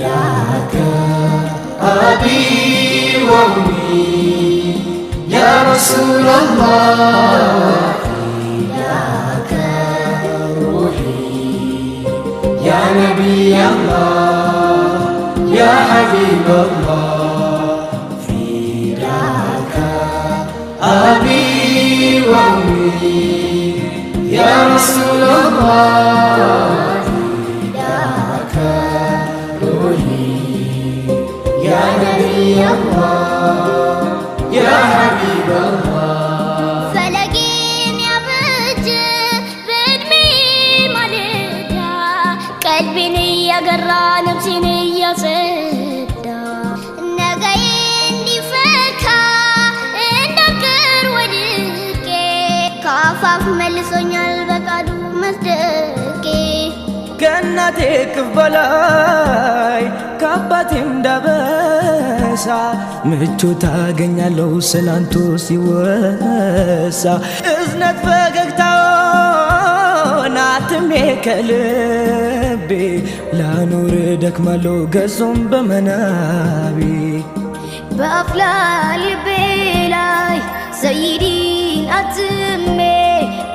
فداك أبي وأمي يا رسول الله فداك روحي يا نبي الله يا حبيب الله فداك أبي وأمي يا رسول الله فداك روحي يا نبي الله يا حبيب الله فلقين يا بج بدمي مالدا قلبي يا قرا نفسي يا صدا نغاين دي فكا اندكر ودكي كافاف ملسونيال بقادو مسدكي ከእናቴ እቅፍ በላይ ከአባቴም ዳበሳ ምቾት አገኛለሁ ስላንቱ ሲወሳ እዝነት ፈገግታውን አትሜ ከልቤ ላኖር ደክማለሁ ገጾም በመናቤ በአፍላ ልቤ ላይ ሰይዲን አትሜ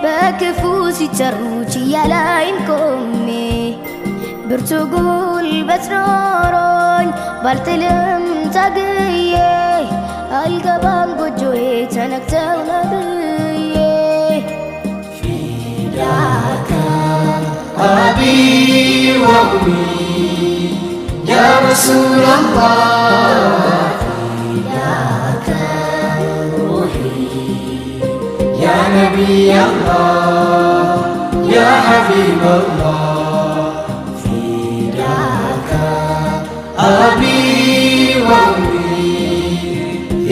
በክፉ ሲቸሩ ችያላይም ቆሜ ብርቱ ጉልበት ኖሮኝ ባልጥልም ታግዬ አልገባም ጎጆዬ ተነክተው ነብዬ فداك أبي وأمي يا رسول الله فداك روحي يا نبي الله يا حبيب الله فداك أبي وأمي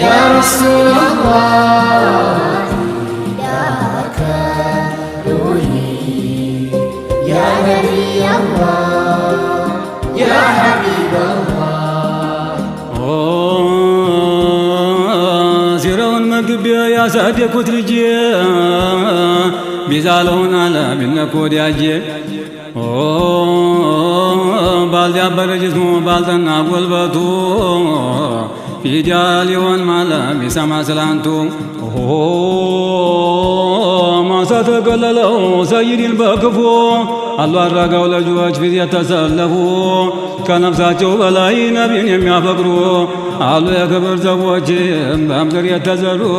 يا رسول الله فداك روحي يا نبي الله يا حبيب الله زيرون مقبي يا سادي كنت لجي بيزالون على بالنكود ياجي بالدي أبرجسمو بالدنا قلبتو في جاليون مالا بسما سلانتو ما ستقللو سيدي البكفو الله الرقاو لجواج في يتسلفو كنفساتو بلاي نبين يميافقرو الله يكبر زواجي بامدر يتزرو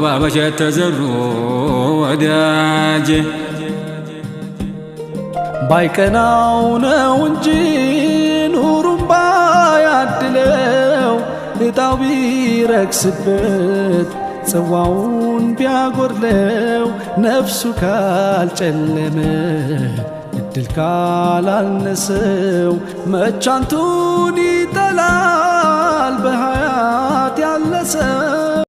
بابش يتزرو وداجي ባይቀናው ነው እንጂ ኑሩም ባያድለው እጣው ቢረክስበት ጽዋውን ቢያጎድለው ነፍሱ ካልጨለመ እድል ካላነሰው መቻንቱን ይጠላል በሀያት ያለ ሰው